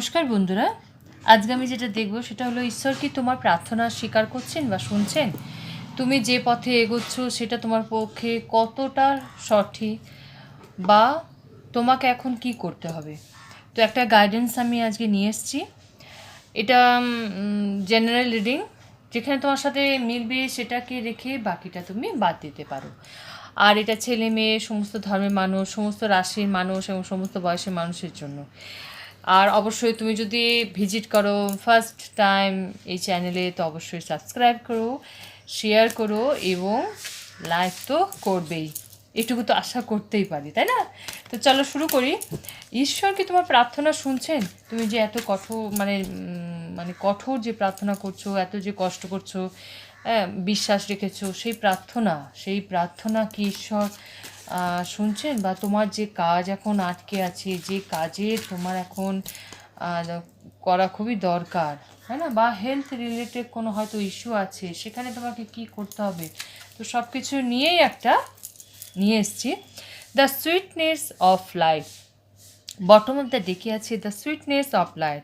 নমস্কার বন্ধুরা, আজকে আমি যেটা দেখব সেটা হলো ঈশ্বর কি তোমার প্রার্থনা স্বীকার করছেন বা শুনছেন। তুমি যে পথে এগোচ্ছ সেটা তোমার পক্ষে কতটা সঠিক, বা তোমাকে এখন কি করতে হবে। তো একটা গাইডেন্স আমি আজকে নিয়ে এসেছি। এটা জেনারেল রিডিং, যেখানে তোমার সাথে মিলবে সেটাকে রেখে বাকিটা তুমি বাদ দিতে পারো। আর এটা ছেলে মেয়ে, সমস্ত ধর্মের মানুষ, সমস্ত রাশির মানুষ এবং সমস্ত বয়সের মানুষের জন্য। আর অবশ্যই তুমি যদি ভিজিট করো ফার্স্ট টাইম এই চ্যানেলে, তো অবশ্যই সাবস্ক্রাইব করো, শেয়ার করো এবং লাইক তো করবেই, এটুকু তো আশা করতেই পারি, তাই না? তো চলো শুরু করি। ঈশ্বর কি তোমার প্রার্থনা শুনছেন? তুমি যে এত কঠোর যে প্রার্থনা করছো, এত যে কষ্ট করছো, বিশ্বাস রেখেছো, সেই প্রার্থনা কি ঈশ্বর শুনছেন? বা তোমার যে কাজ এখন আটকে আছে, যে কাজে তোমার এখন করা খুবই দরকার, তাই না? বা হেলথ রিলেটেড কোনো হয়তো ইস্যু আছে, সেখানে তোমাকে কি করতে হবে, তো সব কিছু নিয়েই একটা নিয়ে এসছি। The sweetness of life, bottom of the ডেকে আছে the sweetness of life,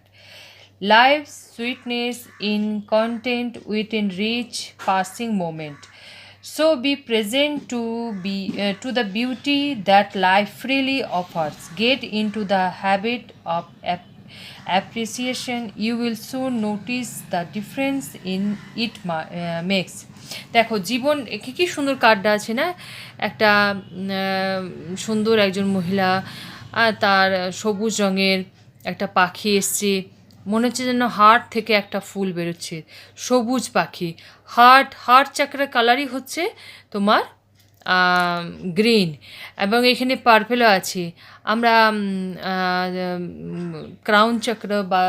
life's sweetness in content within rich passing moment. So be present to the beauty that life freely offers. Get into the habit of appreciation. You will soon notice the difference in it makes. দেখো জীবন কি সুন্দর কার্ডটা আছে না, একটা সুন্দর একজন মহিলা, তার সবুজ রঙের একটা পাখি এসছে, মনে হচ্ছে যেন হার্ট থেকে একটা ফুল বেরোচ্ছে, সবুজ পাখি। হার্ট চাকরার কালারই হচ্ছে তোমার গ্রিন, এবং এখানে পার্পেলও আছে। আমরা ক্রাউন চক্র বা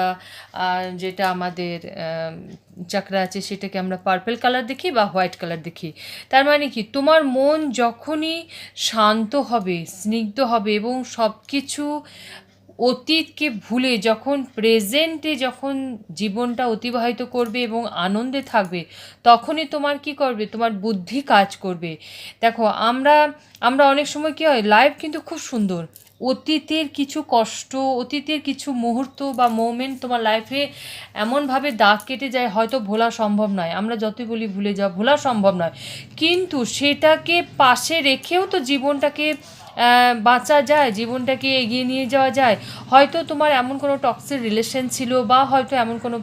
যেটা আমাদের চক্র আছে সেটাকে আমরা পার্পেল কালার দেখি বা হোয়াইট কালার দেখি। তার মানে কি, তোমার মন যখনই শান্ত হবে, স্নিগ্ধ হবে এবং সব কিছু অতীতকে ভুলে যখন প্রেজেন্টে যখন জীবনটা অতিবাহিত করবে এবং আনন্দে থাকবে, তখনই তোমার কি করবে, তোমার বুদ্ধি কাজ করবে। দেখো আমরা অনেক সময় কী হয়, লাইফ কিন্তু খুব সুন্দর, অতীতের কিছু কষ্ট, অতীতের কিছু মুহূর্ত বা মোমেন্ট তোমার লাইফে এমনভাবে দাগ কেটে যায়, হয়তো ভোলা সম্ভব নয়। আমরা যতই বলি ভুলে যাও, ভোলা সম্ভব নয়, কিন্তু সেটাকে পাশে রেখেও তো জীবনটাকে বাঁচা যায়, জীবনটাকে এগিয়ে নিয়ে যাওয়া যায়। হয়তো তোমার এমন কোনো টক্সিক রিলেশন ছিল, বা হয়তো এমন কোনো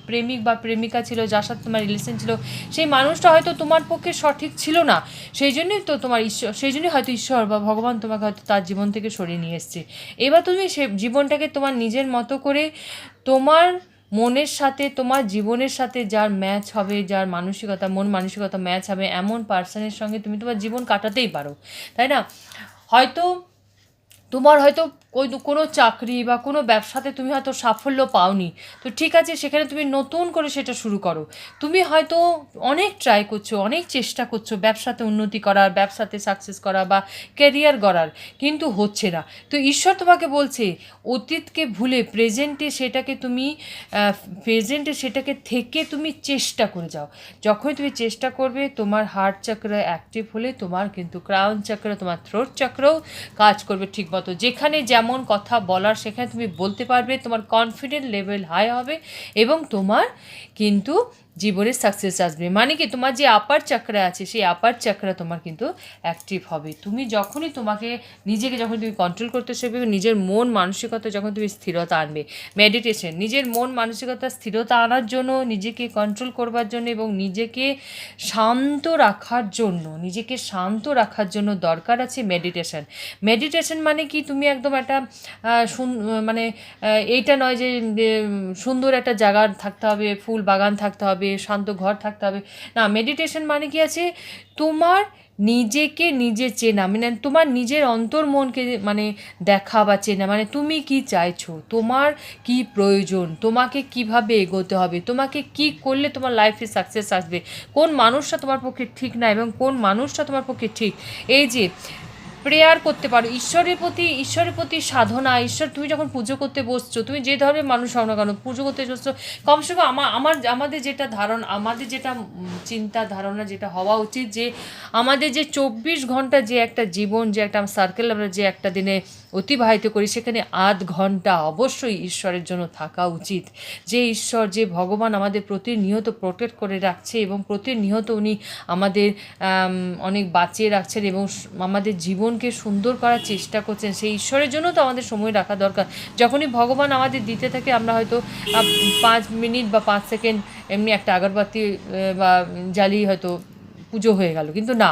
প্রেমিক বা প্রেমিকা ছিল যার সাথে তোমার রিলেশন ছিল, সেই মানুষটা হয়তো তোমার পক্ষে সঠিক ছিল না, সেই জন্যই তো সেই জন্যই হয়তো ঈশ্বর বা ভগবান তোমাকে হয়তো তার জীবন থেকে সরিয়ে নিয়ে এসছে। এবার তুমি সে জীবনটাকে তোমার নিজের মতো করে, তোমার মনের সাথে, তোমার জীবনের সাথে যার ম্যাচ হবে, যার মানসিকতা ম্যাচ হবে, এমন পার্সনের সঙ্গে তুমি তোমার জীবন কাটাতেই পারো, তাই না? হয়তো তোমার হয়তো কোনো চাকরি বা কোনো ব্যবসাতে তুমি হয়তো সাফল্য পাওনি, তো ঠিক আছে, সেখানে তুমি নতুন করে সেটা শুরু করো। তুমি হয়তো অনেক ট্রাই করছো, অনেক চেষ্টা করছো ব্যবসাতে উন্নতি করার, ব্যবসাতে সাকসেস করা বা ক্যারিয়ার গড়ার, কিন্তু হচ্ছে না। তো ঈশ্বর তোমাকে বলছে, অতীতকে ভুলে প্রেজেন্টে সেটাকে থেকে তুমি চেষ্টা করে যাও। যখনই তুমি চেষ্টা করবে, তোমার হার্ট চক্র অ্যাক্টিভ হলে তোমার কিন্তু ক্রাউন চক্র, তোমার থ্রোট চক্রও কাজ করবে ঠিকমতো। যেখানে যেমন কথা বলার সেখানে তুমি বলতে পারবে, তোমার কনফিডেন্ট লেভেল হাই হবে এবং তোমার কিন্তু জীবনে সাকসেস আসবে। মানে কি, তোমার যে আপার চক্রা আছে সেই আপার চক্রা তোমার কিন্তু অ্যাক্টিভ হবে। তুমি যখনই নিজেকে যখন তুমি কন্ট্রোল করতে শিখবে, নিজের মন মানসিকতা যখন তুমি স্থিরতা আনবে, মেডিটেশন, নিজের মন মানসিকতা স্থিরতা আনার জন্য, নিজেকে কন্ট্রোল করবার জন্য এবং নিজেকে শান্ত রাখার জন্য দরকার আছে মেডিটেশন। মানে কি, তুমি একদম একটা এইটা নয় যে সুন্দর একটা জায়গা থাকতে হবে, ফুল বাগান থাকতে হবে, শান্ত ঘর থাকতে হবে, না। মেডিটেশন মানে কি আছে, তোমার নিজেকে নিজে চেনা, মানে তোমার নিজের অন্তর্মনকে দেখা বা চেনা, মানে তুমি কি চাইছো, তোমার কি প্রয়োজন, তোমাকে কিভাবে এগোতে হবে, তোমাকে কি করলে তোমার লাইফে সাকসেস আসবে, কোন মানুষটা তোমার পক্ষে ঠিক না এবং কোন মানুষটা তোমার পক্ষে ঠিক। এই যে প্রেয়ার করতে পারো ঈশ্বরের প্রতি সাধনা। ঈশ্বর, তুমি যখন পুজো করতে বসছো, তুমি যে ধরনের মানুষ হও না কেন, পুজো করতে বসছো, কমসে কম আমাদের যেটা ধারণা, আমাদের যেটা চিন্তা ধারণা যেটা হওয়া উচিত, যে আমাদের যে 24 ঘন্টা যে একটা জীবন, যে একটা সার্কেল আমরা যে একটা দিনে অতিবাহিত করি, সেখানে আধ ঘন্টা অবশ্যই ঈশ্বরের জন্য থাকা উচিত। যে ঈশ্বর, যে ভগবান আমাদের প্রতিনিয়ত প্রোটেক্ট করে রাখছে এবং প্রতিনিয়ত উনি আমাদের অনেক বাঁচিয়ে রাখছেন এবং আমাদের জীবনকে সুন্দর করার চেষ্টা করছেন, সেই ঈশ্বরের জন্য তো আমাদের সময় রাখা দরকার। যখনই ভগবান আমাদের দিতে থাকে, আমরা হয়তো 5 মিনিট বা 5 সেকেন্ড এমনি একটা আগরবাতি বা জ্বালিয়ে হয়তো পুজো হয়ে গেল, কিন্তু না,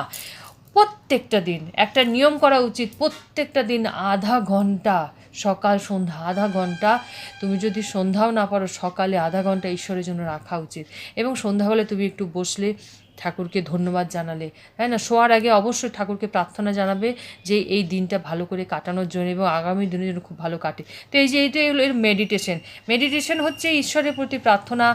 প্রত্যেকটা দিন একটা নিয়ম করা উচিত। প্রত্যেকটা দিন আধা ঘন্টা, সকাল সন্ধ্যা আধা ঘন্টা, তুমি যদি সন্ধ্যাও না পারো, সকালে আধা ঘন্টা ঈশ্বরের জন্য রাখা উচিত। এবং সন্ধ্যাবেলা তুমি একটু বসলে, ঠাকুরকে ধন্যবাদ জানালে, তাই না, শোয়ার আগে অবশ্যই ঠাকুরকে প্রার্থনা জানাবে যে এই দিনটা ভালো করে কাটানোর জন্য এবং আগামী দিনের জন্য খুব ভালো কাটে। তো এই যে এইটাই হলো এর মেডিটেশন হচ্ছে ঈশ্বরের প্রতি প্রার্থনা।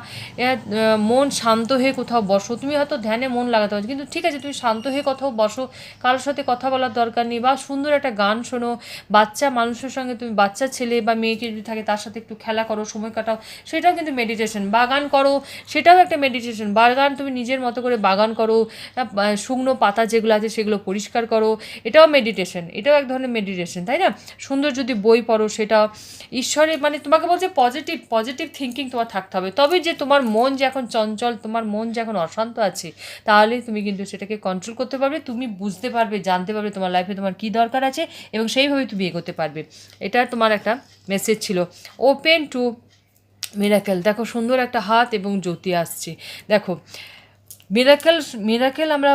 মন শান্ত হয়ে কোথাও বসো, তুমি হয়তো ধ্যানে মন লাগাতে পারছো, কিন্তু ঠিক আছে, তুমি শান্ত হয়ে কোথাও বসো, কারোর সাথে কথা বলার দরকার নেই, বা সুন্দর একটা গান শোনো, বাচ্চা মানুষের সঙ্গে, তুমি বাচ্চা ছেলে বা মেয়েকে যদি থাকে তার সাথে একটু খেলা করো, সময় কাটাও, সেটাও কিন্তু মেডিটেশন। বাগান করো, সেটাও একটা মেডিটেশন। বাগান তুমি নিজের মতো করে বাগান করো, শুকনো পাতা যেগুলো আছে সেগুলো পরিষ্কার করো, এটাও মেডিটেশন, এটাও এক ধরনের মেডিটেশন, তাই না? সুন্দর যদি বই পড়ো, সেটা ঈশ্বরের, মানে তোমাকে বলছে পজিটিভ থিঙ্কিং তোমার থাকতে হবে। তবে যে তোমার মন যে এখন চঞ্চল, তোমার মন যে এখন অশান্ত আছে, তাহলে তুমি কিন্তু সেটাকে কন্ট্রোল করতে পারবে, তুমি বুঝতে পারবে, জানতে পারবে তোমার লাইফে তোমার কী দরকার আছে, এবং সেইভাবে তুমি এগোতে পারবে। এটা তোমার একটা মেসেজ ছিল। Open to miracle. দেখো, সুন্দর একটা হাত এবং জ্যোতি আসছে। দেখো, মিরাকেল আমরা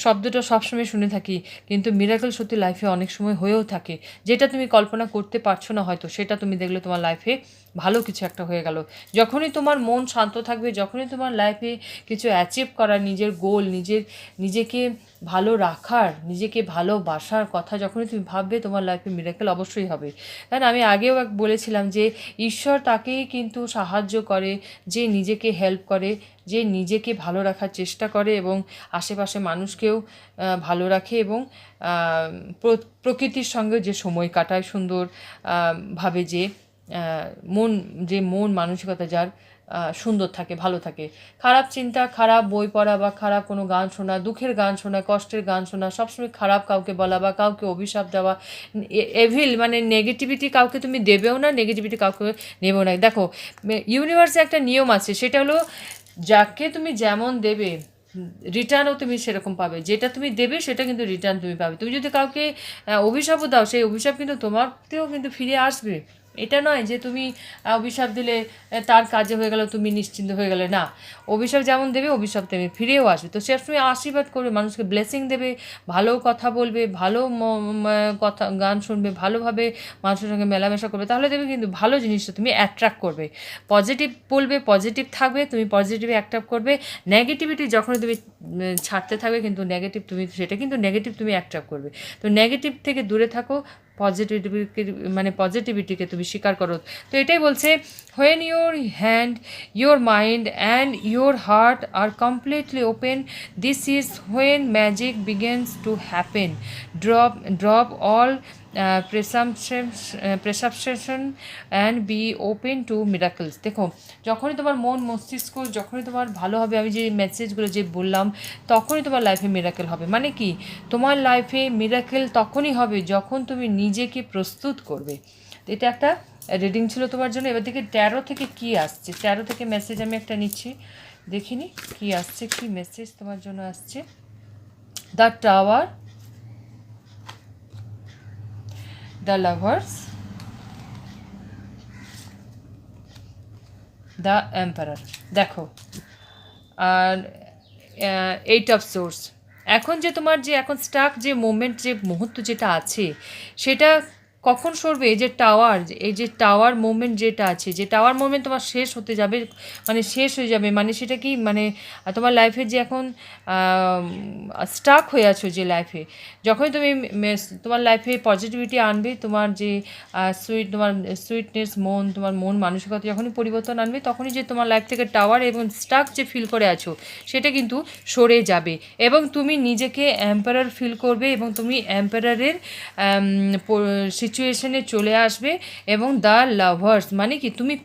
শব্দটা সবসময় শুনে থাকি, কিন্তু মিরাকেল সত্যি লাইফে অনেক সময় হয়েও থাকে। যেটা তুমি কল্পনা করতে পারছো না হয়তো, সেটা তুমি দেখলে তোমার লাইফে ভালো কিছু একটা হয়ে গেল। যখনই তোমার মন শান্ত থাকবে, যখনই তোমার লাইফে কিছু অ্যাচিভ করার, নিজের গোল, নিজেকে ভালো রাখার, নিজেকে ভালোবাসার কথা যখনই তুমি ভাববে, তোমার লাইফে মিরাকেল অবশ্যই হবে। কারণ আমি আগেও বলেছিলাম যে ঈশ্বর তাকেই কিন্তু সাহায্য করে যে নিজেকে হেল্প করে, যে নিজেকে ভালো রাখার চেষ্টা করে এবং আশেপাশে মানুষকেও ভালো রাখে, এবং প্রকৃতির সঙ্গে যে সময় কাটায় সুন্দর ভাবে, যে মন মানসিকতা যার সুন্দর থাকে, ভালো থাকে। খারাপ চিন্তা, খারাপ বই পড়া বা খারাপ কোনো গান শোনা, দুঃখের গান শোনা, কষ্টের গান শোনা, সবসময় খারাপ কাউকে বলা বা কাউকে অভিশাপ দেওয়া, এভিল মানে নেগেটিভিটি কাউকে তুমি দেবেও না, নেগেটিভিটি কাউকে নেবেও না। দেখো, ইউনিভার্সে একটা নিয়ম আছে, সেটা হলো যাকে তুমি যেমন দেবে, রিটার্নও তুমি সেরকম পাবে। যেটা তুমি দেবে সেটা কিন্তু রিটার্ন তুমি পাবে। তুমি যদি কাউকে অভিশাপও দাও, সেই অভিশাপ কিন্তু তোমাকেও কিন্তু ফিরে আসবে। এটা নয় যে তুমি অভিশাপ দিলে তার কাজে হয়ে গেল, তুমি নিশ্চিন্ত হয়ে গেলে, না। অভিশাপ যেমন দেবে, অভিশাপ তেমনি ফিরেও আসবে। তো সে তুমি আশীর্বাদ করবে, মানুষকে ব্লেসিং দেবে, ভালো কথা বলবে, ভালো কথা গান শুনবে, ভালোভাবে মানুষের সঙ্গে মেলামেশা করবে, তাহলে দেবে কিন্তু ভালো জিনিসটা তুমি অ্যাট্রাক্ট করবে। পজিটিভ বলবে, পজিটিভ থাকবে, তুমি পজিটিভ অ্যাট্রাক্ট করবে। নেগেটিভিটি যখনই তুমি ছাড়তে থাকবে, কিন্তু নেগেটিভ তুমি সেটা কিন্তু নেগেটিভ তুমি অ্যাট্রাক্ট করবে। তো নেগেটিভ থেকে দূরে থাকো, পজিটিভিটিকে তুমি স্বীকার করো। তো এটাই বলছে, when your hand, your mind and your heart are completely open, this is when magic begins to happen. Drop all presumption and be open to miracles. দেখো, যখনই তোমার মন মস্তিষ্ক যখনই তোমার ভালো হবে, আমি যে মেসেজগুলো যে বললাম, তখনই তোমার লাইফে মিরাকেল হবে। মানে কি, তোমার লাইফে মিরাকেল তখনই হবে যখন তুমি নিজেকে প্রস্তুত করবে। তো এটা একটা রিডিং ছিল তোমার জন্য। এবার দেখি 13 থেকে কি আসছে। 13 থেকে মেসেজ আমি একটা নিচ্ছি, দেখিনি কি আসছে, কি মেসেজ তোমার জন্য আসছে। The tower, the lovers, the emperor. দেখো, আর 8 অফ সোর্স। এখন যে তোমার যে এখন স্টাক যে মোমেন্ট, যে মুহূর্ত যেটা আছে, সেটা কখন সরবে? এই যে টাওয়ার, এই যে টাওয়ার মুভমেন্ট যেটা আছে, যে টাওয়ার মুভমেন্ট তোমার শেষ হতে যাবে, মানে শেষ হয়ে যাবে, মানে সেটা কি, মানে তোমার লাইফে যে এখন স্টাক হয়ে আছো যে লাইফে, যখনই তুমি তোমার লাইফে পজিটিভিটি আনবে, তোমার যে তোমার সুইটনেস মন, তোমার মন মানসিকতা যখনই পরিবর্তন আনবে, তখনই যে তোমার লাইফ থেকে টাওয়ার এবং স্টাক যে ফিল করে আছো সেটা কিন্তু সরে যাবে, এবং তুমি নিজেকে এম্পারার ফিল করবে, এবং তুমি এম্পারারের সিচুয়েশনে চলে আসবে, এবং দ্য লাভার্স মানে কি, তুমি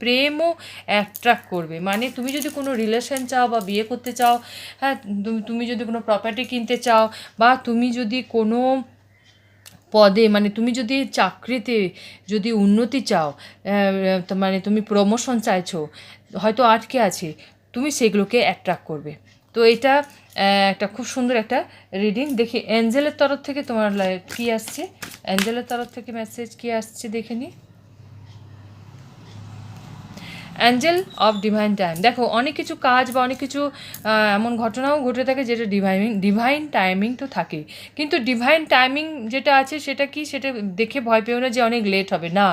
প্রেমও অ্যাট্রাক্ট করবে। মানে তুমি যদি কোনো রিলেশন চাও বা বিয়ে করতে চাও, হ্যাঁ, তুমি যদি কোনো প্রপার্টি কিনতে চাও, বা তুমি যদি কোনো পদে, মানে তুমি যদি চাকরিতে যদি উন্নতি চাও, মানে তুমি প্রমোশন চাইছো, হয়তো আটকে আছে, তুমি সেগুলোকে অ্যাট্রাক্ট করবে। তো এটা একটা খুব সুন্দর একটা রিডিং। দেখি অ্যাঞ্জেলের তরফ থেকে তোমার কী আসছে, অ্যাঞ্জেলের তরফ থেকে মেসেজ কী আসছে দেখে নিই। Angel of divine time. দেখো অনেক কিছু কাজ বা অনেক কিছু এমন ঘটনাও ঘটে থাকে যেটা ডিভাইন টাইমিং তো থাকে, কিন্তু ডিভাইন টাইমিং যেটা আছে সেটা কি, সেটা দেখে ভয় পেও না যে অনেক লেট হবে, না,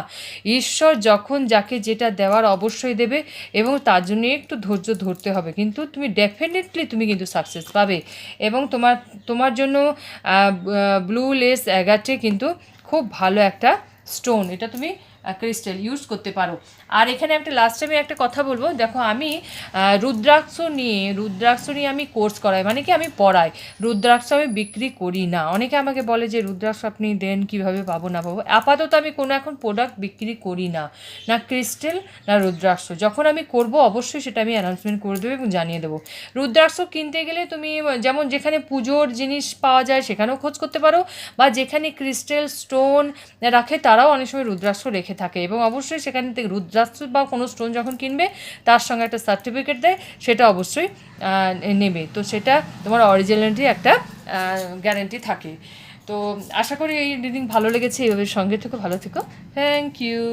ঈশ্বর যখন যাকে যেটা দেওয়ার অবশ্যই দেবে, এবং তার জন্য একটু ধৈর্য ধরতে হবে, কিন্তু তুমি ডেফিনেটলি তুমি কিন্তু সাকসেস পাবে। এবং তোমার জন্য ব্লু লেস অ্যাগাটে কিন্তু খুব ভালো একটা স্টোন, এটা তুমি ক্রিস্টাল ইউজ করতে পারো। আর এখানে একটা লাস্ট টাইমে একটা কথা বলবো, দেখো আমি রুদ্রাক্ষ নিয়ে আমি কোর্স করাই, মানে কি আমি পড়াই, রুদ্রাক্ষ আমি বিক্রি করি না। অনেকে আমাকে বলে যে রুদ্রাক্ষ আপনি দেন, কীভাবে পাবো না পাবো। আপাতত আমি কোনো এখন প্রোডাক্ট বিক্রি করি না, না ক্রিস্টাল না রুদ্রাক্ষ। যখন আমি করব অবশ্যই সেটা আমি অ্যানাউন্সমেন্ট করে দেবো এবং জানিয়ে দেবো। রুদ্রাক্ষ কিনতে গেলে তুমি যেমন যেখানে পুজোর জিনিস পাওয়া যায় সেখানেও খোঁজ করতে পারো, বা যেখানে ক্রিস্টাল স্টোন রাখে তারাও অনেক সময় রুদ্রাক্ষ রেখে থাকে, এবং অবশ্যই সেখান থেকে রুদ্রাক্ষ বা কোনো স্টোন যখন কিনবে তার সঙ্গে একটা সার্টিফিকেট দেয়, সেটা অবশ্যই নেবে, তো সেটা তোমার অরিজিনালিটি একটা গ্যারেন্টি থাকে। তো আশা করি এই রিডিং ভালো লেগেছে, এইভাবে সঙ্গে থেকো, ভালো থেকো, থ্যাংক ইউ।